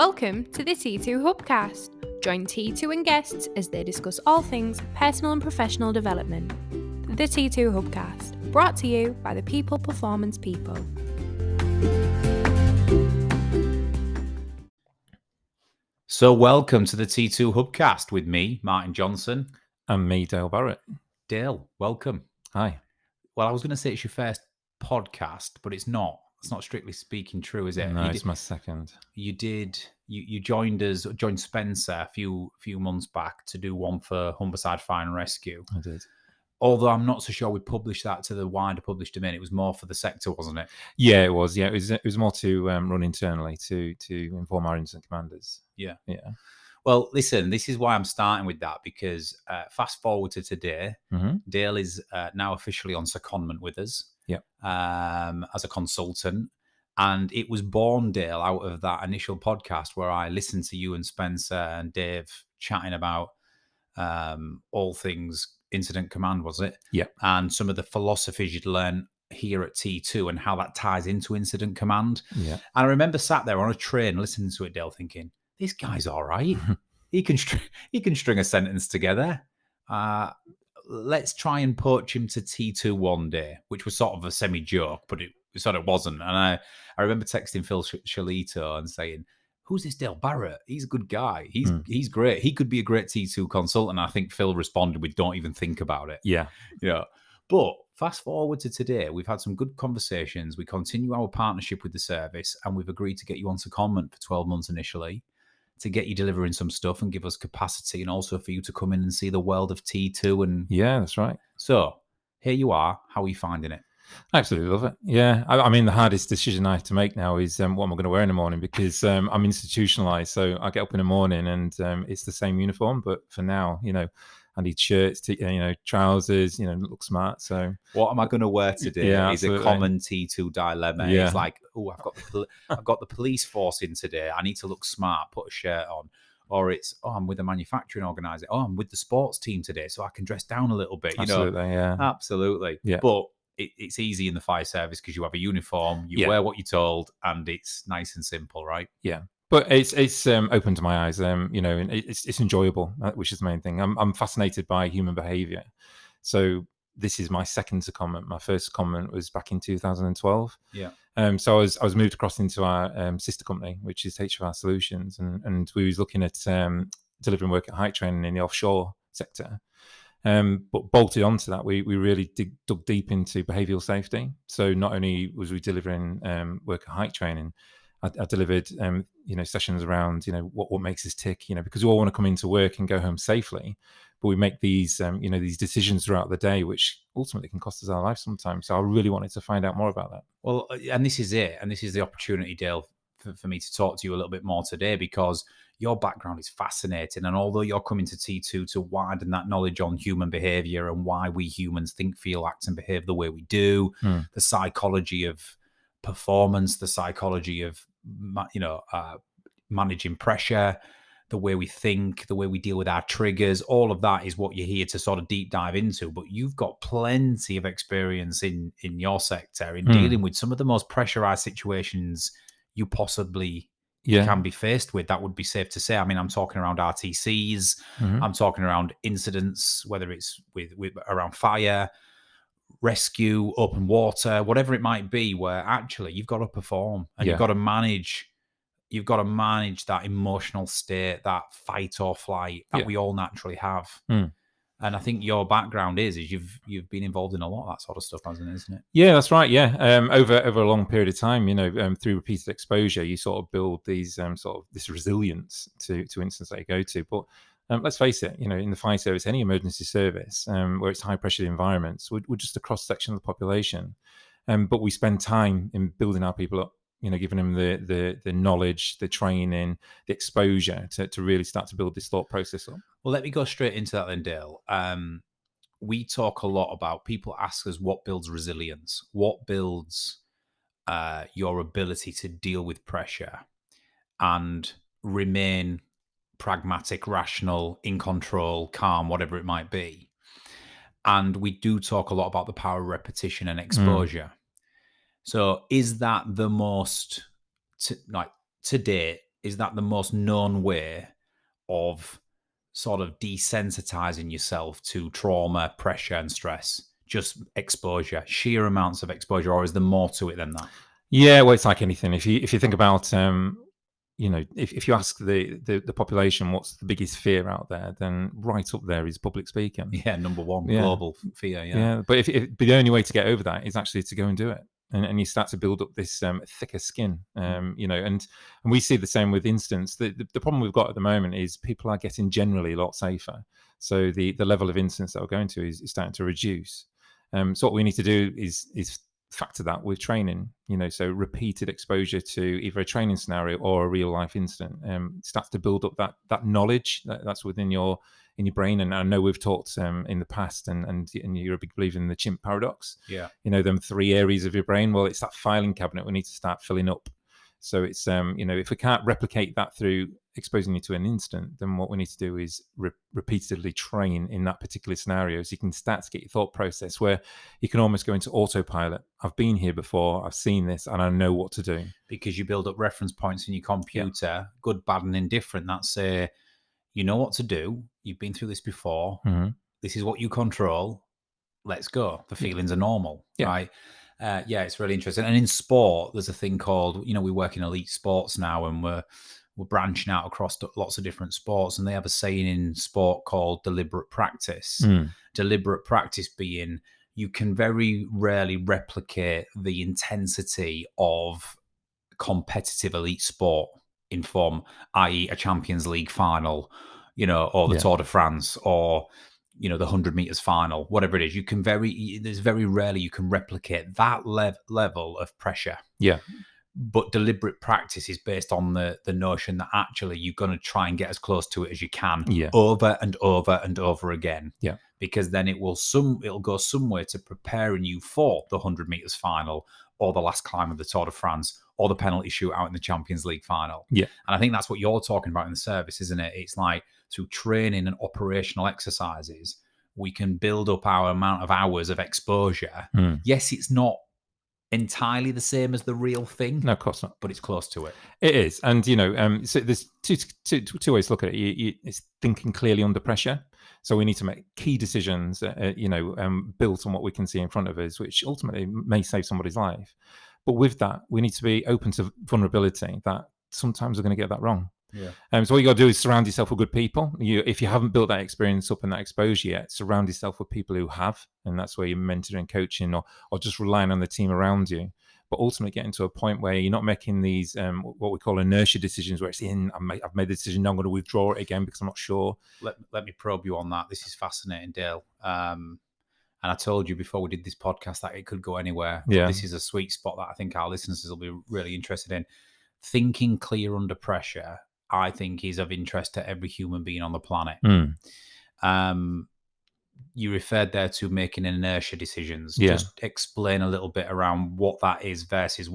Welcome to the T2 Hubcast. Join T2 and guests as they discuss all things personal and professional development. The T2 Hubcast, brought to you by the People Performance People. So welcome to the T2 Hubcast with me, Martin Johnson. And me, Dale Barratt. Dale, welcome. Hi. Well, I was going to say it's your first podcast, but it's not. It's not strictly speaking true, is it? No, it's my second. You joined Spencer a few months back to do one for Humberside Fire and Rescue. I did. Although I'm not so sure we published that to the wider published domain. It was more for the sector, wasn't it? Yeah, it was. Yeah, it was more to run internally to inform our incident commanders. Yeah. Yeah. Well, listen, this is why I'm starting with that, because fast forward to today, Dale is now officially on secondment with us. Yeah. As a consultant. And it was born, Dale, out of that initial podcast where I listened to you and Spencer and Dave chatting about all things incident command, was it? Yeah. And some of the philosophies you'd learn here at T2 and how that ties into incident command. Yeah. And I remember sat there on a train listening to it, Dale, thinking, this guy's all right. He can string a sentence together. Let's try and poach him to T2 one day, which was sort of a semi-joke, but it sort of wasn't. And I remember texting Phil Shalito and saying, who's this Dale Barratt? He's a good guy. He's great. He could be a great T2 consultant. I think Phil responded with, don't even think about it. Yeah. Yeah. But fast forward to today, we've had some good conversations. We continue our partnership with the service, and we've agreed to get you on secondment for 12 months initially, to get you delivering some stuff and give us capacity, and also for you to come in and see the world of T2. And yeah, that's right. So here you are. How are you finding it? I absolutely love it. Yeah. I mean, the hardest decision I have to make now is what am I going to wear in the morning, because I'm institutionalized. So I get up in the morning and it's the same uniform. But for now, I need shirts, trousers, look smart. So what am I going to wear today is absolutely. A common T2 dilemma. Yeah. It's like, I've got the police force in today. I need to look smart, put a shirt on. Or it's, I'm with a manufacturing organizer. I'm with the sports team today, so I can dress down a little bit. Absolutely, yeah. Absolutely. Yeah. But it's easy in the fire service because you have a uniform, you wear what you're told, and it's nice and simple, right? Yeah. But it's opened to my eyes, and it's enjoyable, which is the main thing. I'm fascinated by human behaviour. So this is my second secondment. My first secondment was back in 2012. Yeah. So I was moved across into our sister company, which is HFR Solutions, and we was looking at delivering work at height training in the offshore sector. But bolted onto that, we really dug deep into behavioural safety. So not only was we delivering work at height training, I delivered sessions around what makes us tick, because we all want to come into work and go home safely, but we make these these decisions throughout the day which ultimately can cost us our life sometimes. So I really wanted to find out more about that. Well, and this is it, and this is the opportunity, Dale, for me to talk to you a little bit more today, because your background is fascinating. And although you're coming to T2 to widen that knowledge on human behavior and why we humans think, feel, act, and behave the way we do, the psychology of performance, the psychology of managing pressure, the way we think, the way we deal with our triggers, all of that is what you're here to sort of deep dive into. But you've got plenty of experience in your sector in dealing with some of the most pressurized situations you possibly can be faced with. That would be safe to say. I mean, I'm talking around RTCs, I'm talking around incidents, whether it's with around fire, rescue, open water, whatever it might be, where actually you've got to perform and you've got to manage that emotional state, that fight or flight that we all naturally have. And I think your background is you've been involved in a lot of that sort of stuff, isn't it? Yeah, that's right. Yeah, over a long period of time, through repeated exposure, you sort of build these sort of this resilience to incidents that you go to. But let's face it, in the fire service, any emergency service, where it's high pressure environments, we're just a cross section of the population, but we spend time in building our people up. Giving them the knowledge, the training, the exposure to really start to build this thought process up. Well, let me go straight into that then, Dale. We talk a lot about, people ask us what builds resilience, what builds your ability to deal with pressure and remain pragmatic, rational, in control, calm, whatever it might be. And we do talk a lot about the power of repetition and exposure. So is that the most, to date, is that the most known way of sort of desensitizing yourself to trauma, pressure, and stress? Just exposure, sheer amounts of exposure, or is there more to it than that? Yeah, well, it's like anything. If you think about if you ask the population what's the biggest fear out there, then right up there is public speaking. Yeah, number one, global fear. Yeah, but but the only way to get over that is actually to go and do it, and you start to build up this thicker skin. And we see the same with incidents. The problem we've got at the moment is people are getting generally a lot safer, so the level of incidents that we're going to is starting to reduce. So what we need to do is factor that with training, so repeated exposure to either a training scenario or a real life incident starts to build up that knowledge that's within your brain. And I know we've talked in the past, and you're a big believer in the chimp paradox. Yeah, them 3 areas of your brain. Well, it's that filing cabinet we need to start filling up. So it's if we can't replicate that through exposing you to an incident, then what we need to do is repeatedly train in that particular scenario, so you can start to get your thought process where you can almost go into autopilot. I've been here before, I've seen this, and I know what to do. Because you build up reference points in your computer, good, bad, and indifferent. That's you know what to do. You've been through this before. Mm-hmm. This is what you control. Let's go. The feelings are normal, right? It's really interesting. And in sport, there's a thing called, we work in elite sports now, and we're branching out across lots of different sports. And they have a saying in sport called deliberate practice. Deliberate practice being you can very rarely replicate the intensity of competitive elite sport in form, i.e. a Champions League final, or the Tour de France, or the 100 meters final, whatever it is. There's very rarely you can replicate that level of pressure. Yeah. But deliberate practice is based on the notion that actually you're going to try and get as close to it as you can, over and over and over again. Yeah. Because then it'll go some way to preparing you for the 100 meters final, or the last climb of the Tour de France, or the penalty shootout in the Champions League final. Yeah. And I think that's what you're talking about in the service, isn't it? It's like through training and operational exercises, we can build up our amount of hours of exposure. Yes, it's not entirely the same as the real thing. No, of course not. But it's close to it. It is. And, so there's two ways to look at it. It's thinking clearly under pressure. So we need to make key decisions, built on what we can see in front of us, which ultimately may save somebody's life. But with that, we need to be open to vulnerability, that sometimes we're going to get that wrong. Yeah. So what you got to do is surround yourself with good people. If you haven't built that experience up and that exposure yet, surround yourself with people who have, and that's where you're mentoring, coaching, or just relying on the team around you. But ultimately getting to a point where you're not making these what we call inertia decisions, where it's I've made the decision, now I'm going to withdraw it again because I'm not sure. Let me probe you on that. This is fascinating, Dale. And I told you before we did this podcast that it could go anywhere. Yeah. This is a sweet spot that I think our listeners will be really interested in. Thinking clear under pressure, I think, is of interest to every human being on the planet. You referred there to making inertia decisions. Yeah. Just explain a little bit around what that is versus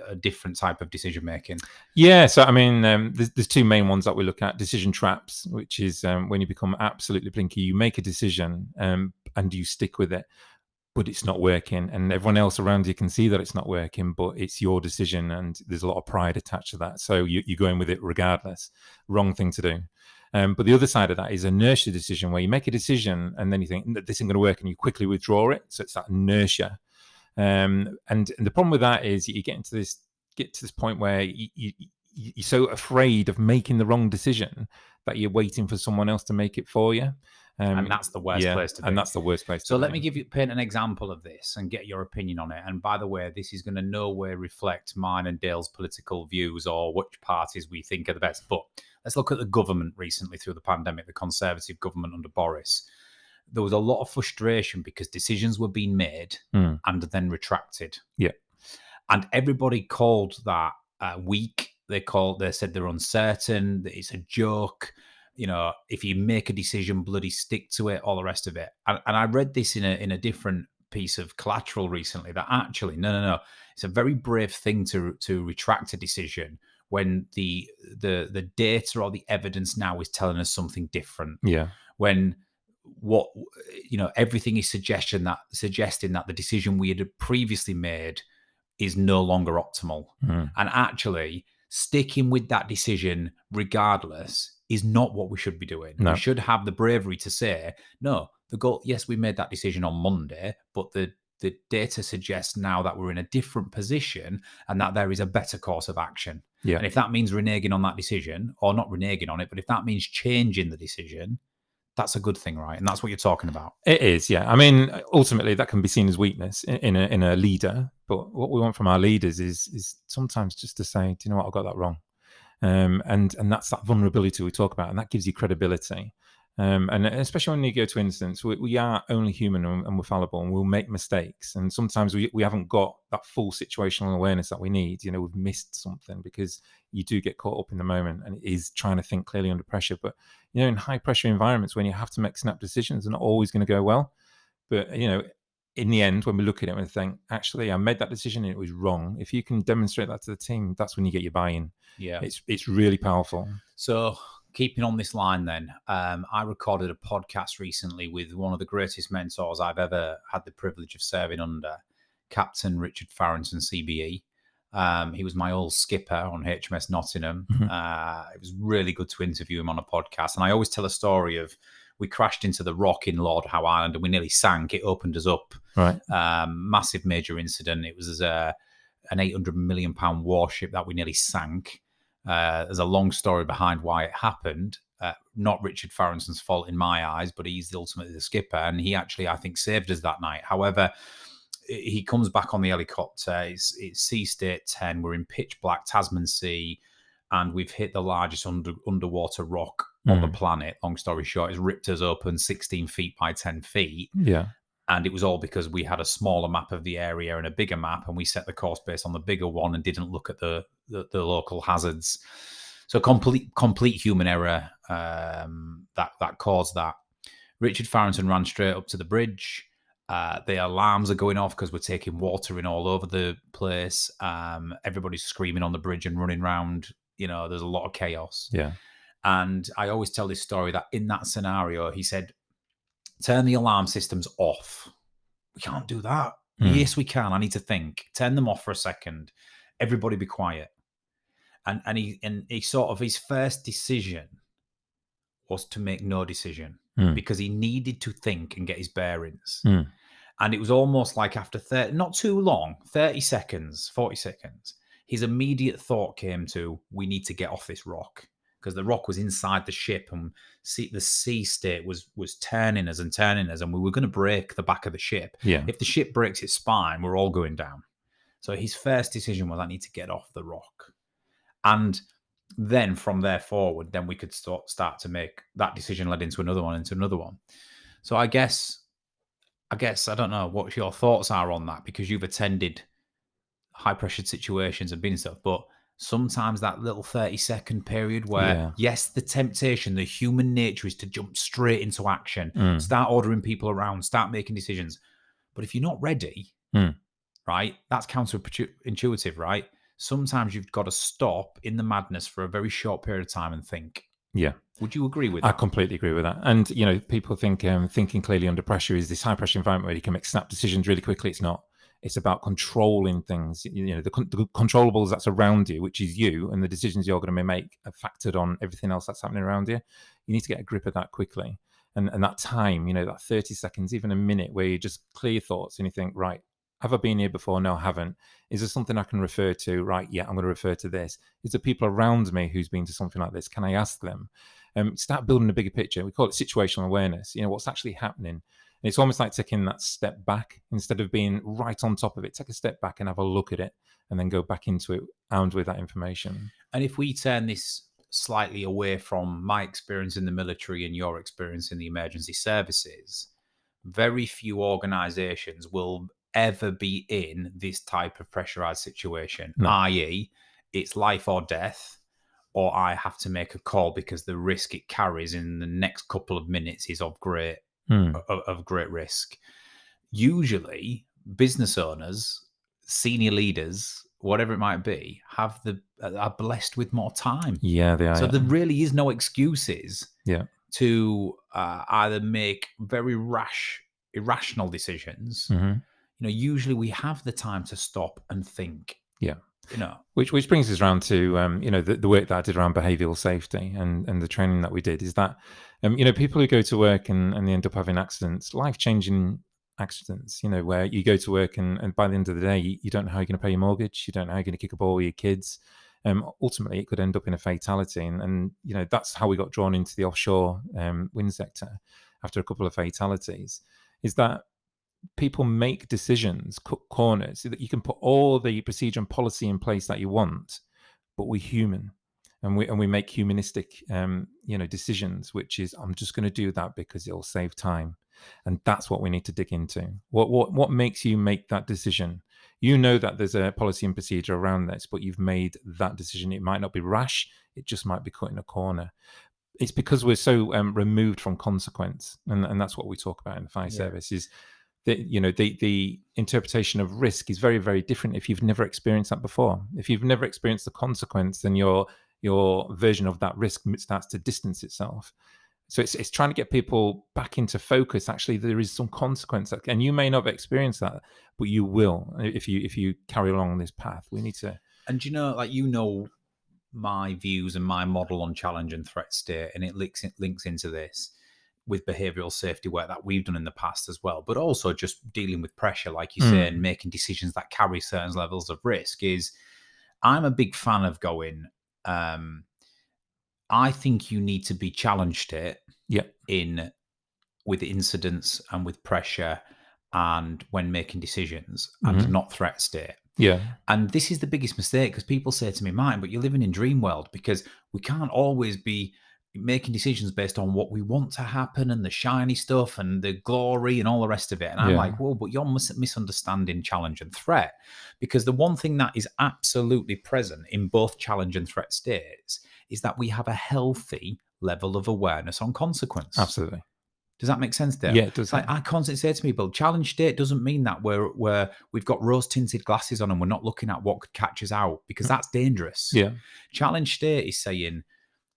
a different type of decision making. Yeah, so I mean, there's two main ones that we look at. Decision traps, which is when you become absolutely blinky, you make a decision and you stick with it, but it's not working, and everyone else around you can see that it's not working, but it's your decision, and there's a lot of pride attached to that. So you're going with it regardless. Wrong thing to do. But the other side of that is inertia decision, where you make a decision and then you think this isn't going to work, and you quickly withdraw it. So it's that inertia. And the problem with that is you get to this point where you're so afraid of making the wrong decision that you're waiting for someone else to make it for you. And that's the worst place to be. And that's the worst place to be. So let me paint an example of this and get your opinion on it. And by the way, this is going to no way reflect mine and Dale's political views or which parties we think are the best. But let's look at the government recently through the pandemic, the Conservative government under Boris. There was a lot of frustration because decisions were being made and then retracted. Yeah. And everybody called that weak. They said they're uncertain, that it's a joke. If you make a decision, bloody stick to it, all the rest of it. And I read this in a different piece of collateral recently that actually, no. It's a very brave thing to retract a decision when the data or the evidence now is telling us something different. Yeah. When everything is suggesting that the decision we had previously made is no longer optimal. And actually, sticking with that decision regardless is not what we should be doing. No. We should have the bravery to say, no, the goal, yes, we made that decision on Monday, but the data suggests now that we're in a different position and that there is a better course of action. Yeah. And if that means reneging on that decision, or not reneging on it, but if that means changing the decision, that's a good thing, right? And that's what you're talking about. It is, yeah. I mean, ultimately, that can be seen as weakness in a leader. But what we want from our leaders is sometimes just to say, do you know what, I got that wrong. And that's that vulnerability we talk about, and that gives you credibility. And especially when you go to incidents, we are only human and we're fallible, and we'll make mistakes. And sometimes we haven't got that full situational awareness that we need. You know, we've missed something, because you do get caught up in the moment, and it is trying to think clearly under pressure. But, you know, in high pressure environments, when you have to make snap decisions, they're not always going to go well. But, you know, in the end, when we look at it and think, actually, I made that decision and it was wrong. If you can demonstrate that to the team, that's when you get your buy-in. Yeah. It's really powerful. So keeping on this line then, I recorded a podcast recently with one of the greatest mentors I've ever had the privilege of serving under, Captain Richard Farrington, CBE. He was my old skipper on HMS Nottingham. It was really good to interview him on a podcast. And I always tell a story of, we crashed into the rock in Lord Howe Island and we nearly sank. It opened us up. Right. Massive major incident. It was an £800 million warship that we nearly sank. There's a long story behind why it happened. Not Richard Farrington's fault in my eyes, but he's ultimately the skipper. And he actually, I think, saved us that night. However, he comes back on the helicopter. It's Sea State 10. We're in pitch black Tasman Sea, and we've hit the largest underwater rock on the planet. Long story short, it's ripped us open 16 feet by 10 feet. Yeah. And it was all because we had a smaller map of the area and a bigger map, and we set the course based on the bigger one and didn't look at the local hazards. So complete human error that caused that. Richard Farrington ran straight up to the bridge. The alarms are going off because we're taking water in all over the place. Everybody's screaming on the bridge and running around. You know, there's a lot of chaos. Yeah. And I always tell this story that in that scenario, he said, turn the alarm systems off. We can't do that. Yes, we can. I need to think. Turn them off for a second. Everybody be quiet. And he sort of, his first decision was to make no decision because he needed to think and get his bearings. And it was almost like after 30, not too long, 30 seconds, 40 seconds, his immediate thought came to, we need to get off this rock. Because the rock was inside the ship, and the sea state was turning us, and we were going to break the back of the ship. Yeah. If the ship breaks its spine, we're all going down. So his first decision was, I need to get off the rock. And then from there forward, then we could start to make that decision led into another one. So I guess, I don't know what your thoughts are on that, because you've attended high pressured situations and been in stuff, but sometimes that little 30-second period where, yes, the temptation, the human nature is to jump straight into action, start ordering people around, start making decisions. But if you're not ready, right, that's counterintuitive, right? Sometimes you've got to stop in the madness for a very short period of time and think. Yeah. Would you agree with that? I completely agree with that. And, you know, people think thinking clearly under pressure is this high pressure environment where you can make snap decisions really quickly. It's not. It's about controlling things. You know, the controllables that's around you, which is you, and the decisions you're going to make are factored on everything else that's happening around you. You need to get a grip of that quickly. And that time, you know, that 30 seconds, even a minute, where you just clear your thoughts and you think, right, have I been here before? No, I haven't. Is there something I can refer to? Right, yeah, I'm going to refer to this. Is there people around me who's been to something like this? Can I ask them? Start building a bigger picture. We call it situational awareness. You know, what's actually happening. And it's almost like taking that step back instead of being right on top of it. Take a step back and have a look at it, and then go back into it armed with that information. And if we turn this slightly away from my experience in the military and your experience in the emergency services, very few organizations will ever be in this type of pressurized situation, i.e., it's life or death, or I have to make a call because the risk it carries in the next couple of minutes is of great risk. Usually, business owners, senior leaders, whatever it might be, are blessed with more time. Yeah, they are. So there really is no excuses. Yeah. To either make very irrational decisions. You know, usually we have the time to stop and think. Yeah. Which brings us around to the work that I did around behavioural safety and the training that we did is that people who go to work and they end up having accidents, life-changing accidents, where you go to work and by the end of the day you don't know how you're going to pay your mortgage, you don't know how you're going to kick a ball with your kids. Ultimately, it could end up in a fatality, and that's how we got drawn into the offshore wind sector after a couple of fatalities. Is that people make decisions, cut corners, so that you can put all the procedure and policy in place that you want, but we're human, and we make humanistic, decisions. Which is, I'm just going to do that because it'll save time, and that's what we need to dig into. What makes you make that decision? That there's a policy and procedure around this, but you've made that decision. It might not be rash; it just might be cutting a corner. It's because we're so removed from consequence, and that's what we talk about in the fire service. Is the interpretation of risk is very, very different if you've never experienced that before. If you've never experienced the consequence, then your version of that risk starts to distance itself. So it's trying to get people back into focus. Actually, there is some consequence, and you may not have experienced that, but you will if you carry along this path. We need to. And my views and my model on challenge and threat state, and it links into this with behavioural safety work that we've done in the past as well, but also just dealing with pressure, like you say, and making decisions that carry certain levels of risk. Is I'm a big fan of going. I think you need to be challenge state with incidents and with pressure and when making decisions, and not threat state. Yeah. And this is the biggest mistake, because people say to me, Martin, but you're living in dream world, because we can't always be making decisions based on what we want to happen and the shiny stuff and the glory and all the rest of it. And I'm like, well, but you're misunderstanding challenge and threat, because the one thing that is absolutely present in both challenge and threat states is that we have a healthy level of awareness on consequence. Absolutely. Does that make sense, Dale? Yeah, it does. Like, I constantly say to people, challenge state doesn't mean that we've got rose-tinted glasses on and we're not looking at what could catch us out, because that's dangerous. Yeah. Challenge state is saying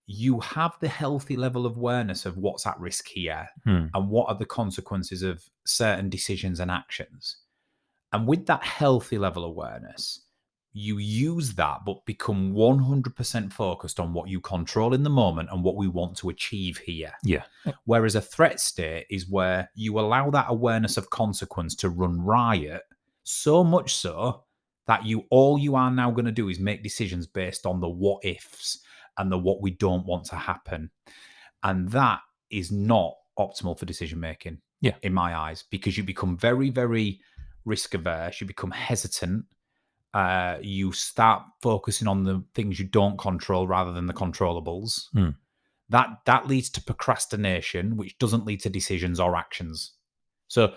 you have the healthy level of awareness of what's at risk here and what are the consequences of certain decisions and actions. And with that healthy level of awareness, you use that, but become 100% focused on what you control in the moment and what we want to achieve here. Yeah. Whereas a threat state is where you allow that awareness of consequence to run riot, so much so that all you are now going to do is make decisions based on the what ifs and the what we don't want to happen. And that is not optimal for decision making, in my eyes, because you become very, very risk averse, you become hesitant. You start focusing on the things you don't control rather than the controllables. That leads to procrastination, which doesn't lead to decisions or actions. So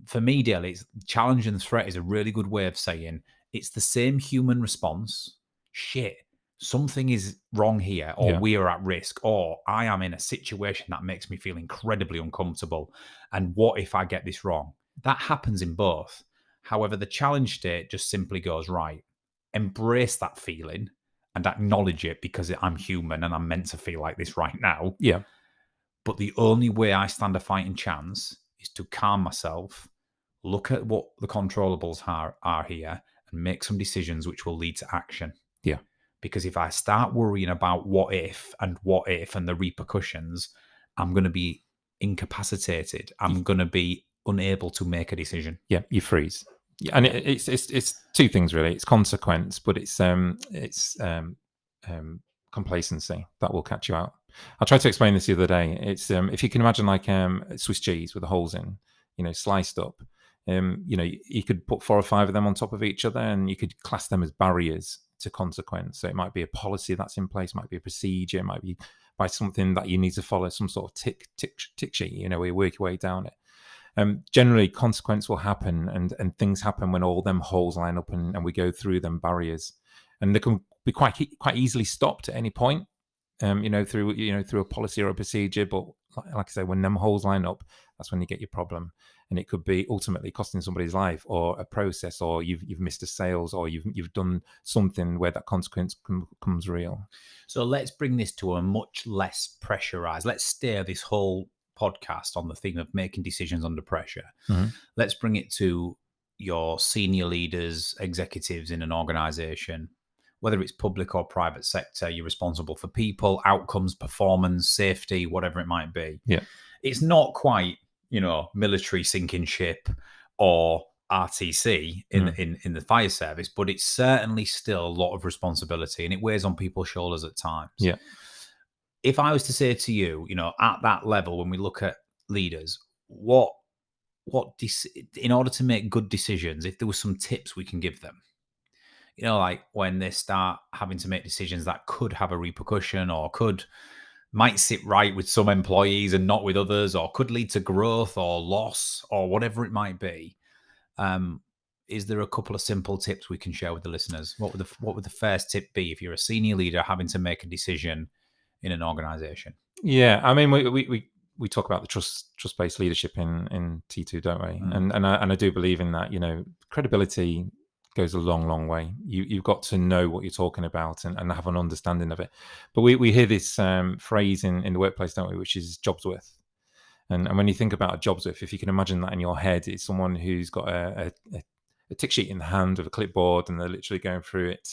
for me, Dale, it's challenge and threat is a really good way of saying it's the same human response. Shit, something is wrong here, or we are at risk, or I am in a situation that makes me feel incredibly uncomfortable. And what if I get this wrong? That happens in both. However, the challenge state just simply goes, right, embrace that feeling and acknowledge it, because I'm human and I'm meant to feel like this right now. Yeah. But the only way I stand a fighting chance is to calm myself, look at what the controllables are here, and make some decisions which will lead to action. Yeah. Because if I start worrying about what if and the repercussions, I'm going to be incapacitated. I'm going to be unable to make a decision. Yeah, you freeze. Yeah, and it's two things really. It's consequence, but it's complacency that will catch you out. I tried to explain this the other day. It's if you can imagine like Swiss cheese with the holes in, sliced up. You could put 4 or 5 of them on top of each other, and you could class them as barriers to consequence. So it might be a policy that's in place, might be a procedure, it might be by something that you need to follow, some sort of tick sheet, where you work your way down it. Generally, consequence will happen, and things happen when all them holes line up, and we go through them barriers, and they can be quite easily stopped at any point, through a policy or a procedure. But like I say, when them holes line up, that's when you get your problem, and it could be ultimately costing somebody's life, or a process, or you've missed a sales, or you've done something where that consequence becomes real. So let's bring this to a much less pressurized. Let's steer this whole podcast on the thing of making decisions under pressure. Let's bring it to, your senior leaders, executives in an organization, whether it's public or private sector, you're responsible for people, outcomes, performance, safety, whatever it might be. Yeah. It's not quite, military sinking ship or RTC in the fire service, but it's certainly still a lot of responsibility, and it weighs on people's shoulders at times. Yeah. If I was to say to you, at that level, when we look at leaders, in order to make good decisions, if there were some tips we can give them, like when they start having to make decisions that could have a repercussion or might sit right with some employees and not with others, or could lead to growth or loss or whatever it might be. Is there a couple of simple tips we can share with the listeners? What would the first tip be if you're a senior leader having to make a decision in an organization? Yeah, I mean, we talk about the trust-based leadership in T2, don't we? And I do believe in that. Credibility goes a long way. You've got to know what you're talking about and have an understanding of it. But we hear this phrase in the workplace, don't we, which is jobs worth. And when you think about a jobs worth, if you can imagine that in your head, it's someone who's got a tick sheet in the hand with a clipboard, and they're literally going through it.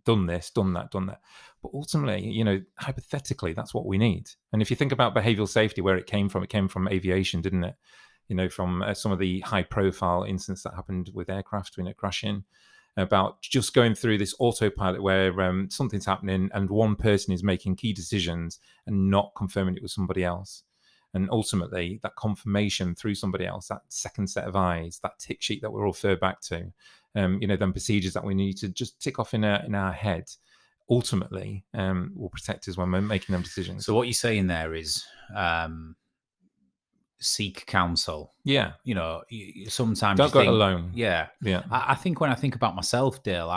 Done this, done that. But ultimately, hypothetically, that's what we need. And if you think about behavioral safety, where it came from aviation, didn't it? From some of the high-profile incidents that happened with aircraft, crashing, about just going through this autopilot where something's happening and one person is making key decisions and not confirming it with somebody else. And ultimately, that confirmation through somebody else, that second set of eyes, that tick sheet that we're referred back to, then procedures that we need to just tick off in our head, ultimately will protect us when we're making them decisions. So what you're saying there is seek counsel. Yeah. Sometimes don't go it alone. Yeah. Yeah. I think when I think about myself, Dale,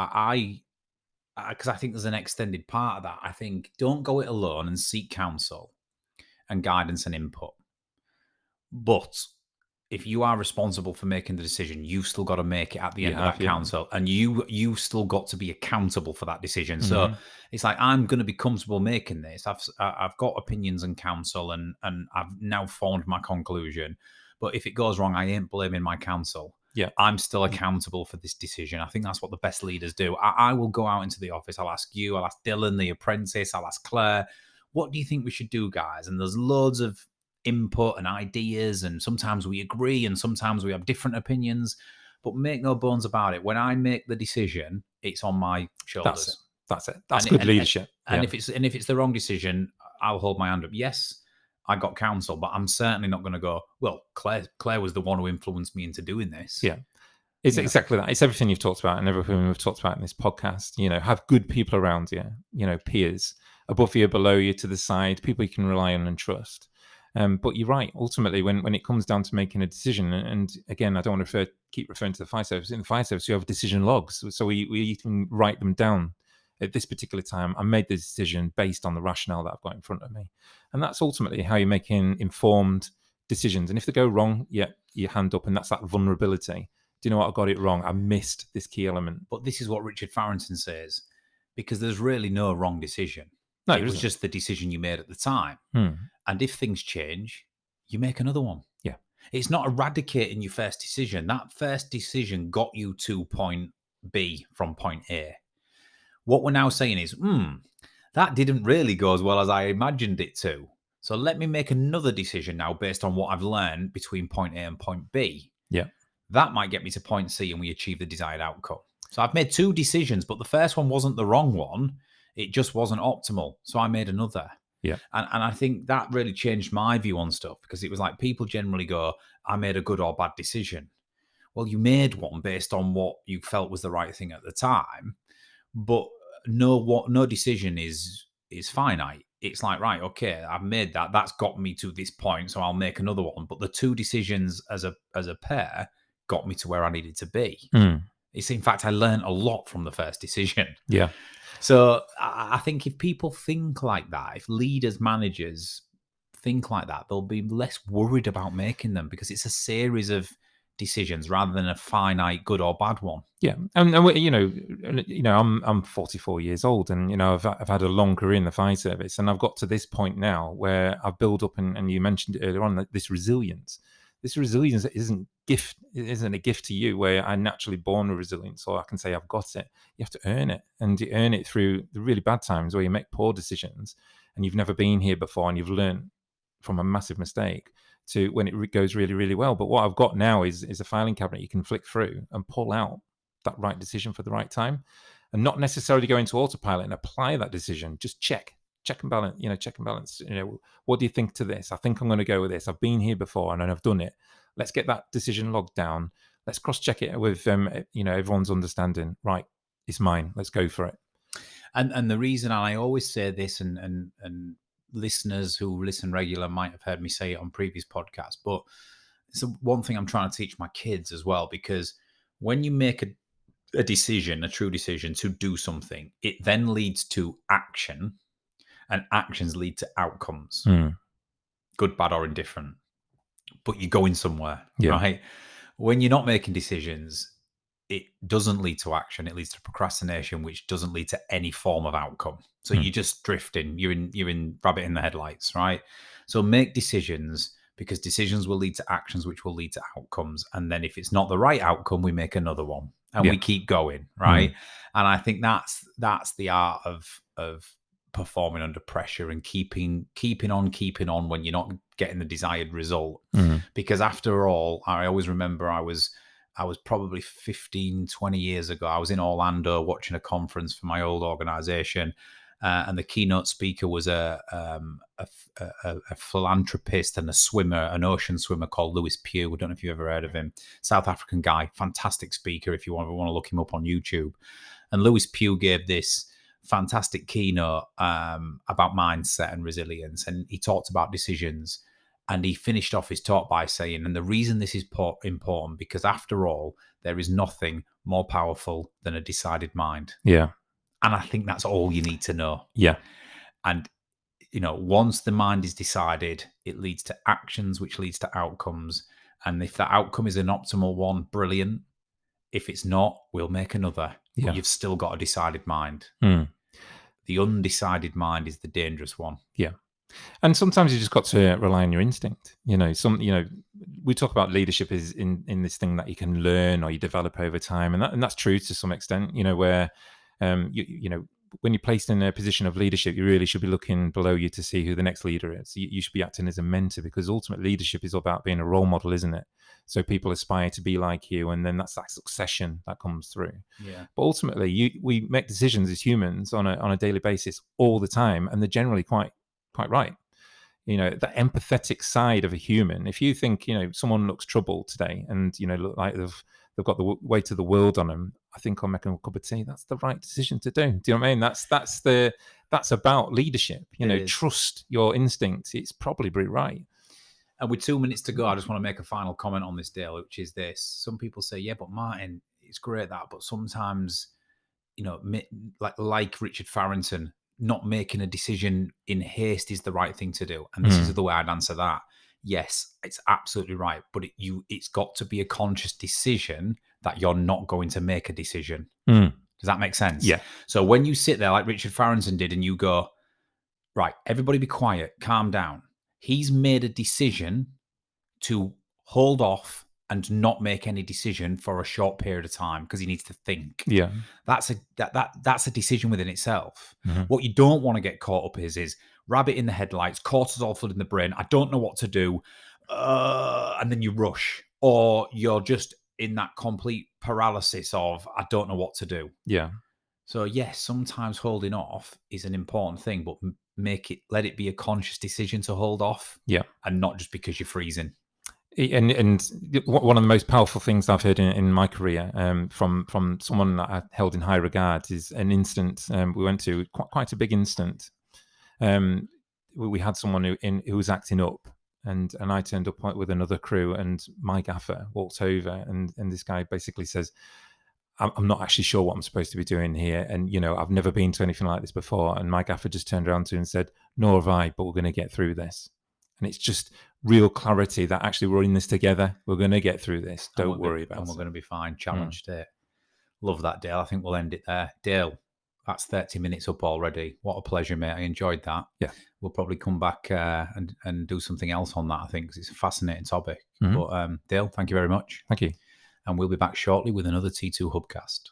because I think there's an extended part of that. I think don't go it alone and seek counsel and guidance and input. But if you are responsible for making the decision, you've still got to make it at the end of that counsel, and you still got to be accountable for that decision. Mm-hmm. So it's like, I'm going to be comfortable making this. I've got opinions and counsel, and I've now formed my conclusion. But if it goes wrong, I ain't blaming my counsel. Yeah, I'm still accountable for this decision. I think that's what the best leaders do. I will go out into the office. I'll ask you. I'll ask Dylan, the apprentice. I'll ask Claire. What do you think we should do, guys? And there's loads of input and ideas, and sometimes we agree and sometimes we have different opinions, but make no bones about it, when I make the decision, it's on my shoulders. That's good leadership. And if it's the wrong decision, I'll hold my hand up. Yes, I got counsel, but I'm certainly not going to go, well, Claire was the one who influenced me into doing this. Yeah. It's exactly that. It's everything you've talked about and everything we've talked about in this podcast. Have good people around you, peers above you, below you, to the side, people you can rely on and trust. But you're right. Ultimately, when it comes down to making a decision, and again, I don't want to keep referring to the fire service. In the fire service, you have decision logs, so we even write them down. At this particular time, I made the decision based on the rationale that I've got in front of me, and that's ultimately how you're making informed decisions. And if they go wrong, you hand up, and that's that vulnerability. Do you know what? I got it wrong. I missed this key element. But this is what Richard Farrington says, because there's really no wrong decision. No, it was just the decision you made at the time. And if things change, you make another one. Yeah. It's not eradicating your first decision. That first decision got you to point B from point A. What we're now saying is, that didn't really go as well as I imagined it to. So let me make another decision now based on what I've learned between point A and point B. Yeah. That might get me to point C and we achieve the desired outcome. So I've made two decisions, but the first one wasn't the wrong one. It just wasn't optimal. So I made another. Yeah. And I think that really changed my view on stuff, because it was like, people generally go, I made a good or bad decision. Well, you made one based on what you felt was the right thing at the time, but no decision is finite. It's like, right, okay, I've made that. That's got me to this point, so I'll make another one. But the two decisions as a pair got me to where I needed to be. It's, in fact, I learned a lot from the first decision. Yeah. So I think if people think like that, if leaders, managers think like that, they'll be less worried about making them, because it's a series of decisions rather than a finite good or bad one. Yeah, and I'm 44 years old, and I've had a long career in the fire service, and I've got to this point now where I've built up, and you mentioned it earlier on, this resilience This resilience isn't a gift to you where I'm naturally born with resilience, or I can say I've got it. You have to earn it, and you earn it through the really bad times where you make poor decisions and you've never been here before and you've learned from a massive mistake, to when it goes really, really well. But what I've got now is a filing cabinet you can flick through and pull out that right decision for the right time, and not necessarily go into autopilot and apply that decision. Just check and balance. What do you think to this? I think I'm going to go with this. I've been here before and I've done it. Let's get that decision logged down. Let's cross-check it with everyone's understanding. Right, it's mine. Let's go for it. And the reason I always say this, and listeners who listen regular might have heard me say it on previous podcasts, but it's one thing I'm trying to teach my kids as well, because when you make a decision, a true decision to do something, it then leads to action, and actions lead to outcomes, good, bad, or indifferent. But you're going somewhere, right? When you're not making decisions, it doesn't lead to action. It leads to procrastination, which doesn't lead to any form of outcome. So you're just drifting. You're in rabbit in the headlights, right? So make decisions, because decisions will lead to actions, which will lead to outcomes. And then if it's not the right outcome, we make another one, and we keep going, right? And I think that's the art of performing under pressure, and keeping on when you're not getting the desired result. Because after all, I always remember I was probably 15, 20 years ago. I was in Orlando watching a conference for my old organization, and the keynote speaker was a philanthropist and a swimmer, an ocean swimmer called Lewis Pugh. I don't know if you've ever heard of him. South African guy, fantastic speaker if you want to look him up on YouTube. And Lewis Pugh gave this fantastic keynote about mindset and resilience, and he talked about decisions. And he finished off his talk by saying, and the reason this is important, because after all, there is nothing more powerful than a decided mind. Yeah. And I think that's all you need to know. Yeah. And, once the mind is decided, it leads to actions, which leads to outcomes. And if that outcome is an optimal one, brilliant. If it's not, we'll make another. But you've still got a decided mind. The undecided mind is the dangerous one. Yeah. And sometimes you just got to rely on your instinct. We talk about leadership is in this thing that you can learn or you develop over time, and that's true to some extent. Where when you're placed in a position of leadership, you really should be looking below you to see who the next leader is. You should be acting as a mentor, because ultimate leadership is all about being a role model, isn't it? So people aspire to be like you, and then that's that succession that comes through. Yeah. But ultimately, we make decisions as humans on a daily basis all the time, and they're generally quite right. That empathetic side of a human. If you think someone looks troubled today, and look like they've got the weight of the world on them, I think I'll make them a cup of tea. That's the right decision to do. Do you know what I mean? That's about leadership. Trust your instinct. It's probably right. And with 2 minutes to go, I just want to make a final comment on this, Dale, which is this. Some people say, yeah, but Martin, it's great that, but sometimes, like Richard Farrington, not making a decision in haste is the right thing to do. And this is the way I'd answer that. Yes, it's absolutely right. But it's got to be a conscious decision that you're not going to make a decision. Does that make sense? Yeah. So when you sit there like Richard Farrington did and you go, right, everybody be quiet, calm down. He's made a decision to hold off and not make any decision for a short period of time because he needs to think. Yeah. That's a decision within itself. What you don't want to get caught up is rabbit in the headlights, cortisol flood in the brain. I don't know what to do. And then you rush, or you're just in that complete paralysis of, I don't know what to do. Yeah. So yes, sometimes holding off is an important thing, but let it be a conscious decision to hold off. Yeah. And not just because you're freezing. And one of the most powerful things I've heard in my career from someone that I held in high regard is an instant we went to, quite a big instant. We had someone who was acting up, and I turned up with another crew, and my gaffer walked over, and this guy basically says, I'm not actually sure what I'm supposed to be doing here, and I've never been to anything like this before. And my gaffer just turned around to him and said, nor have I, but we're going to get through this. And it's just real clarity that actually we're in this together. We're going to get through this. Don't worry about it. And we're going to be fine. Challenged it. Love that, Dale. I think we'll end it there. Dale, That's 30 minutes up already. What a pleasure, mate. I enjoyed that. Yeah. We'll probably come back and do something else on that, I think, because it's a fascinating topic. Mhm. But Dale, thank you very much. Thank you. And we'll be back shortly with another T2 Hubcast.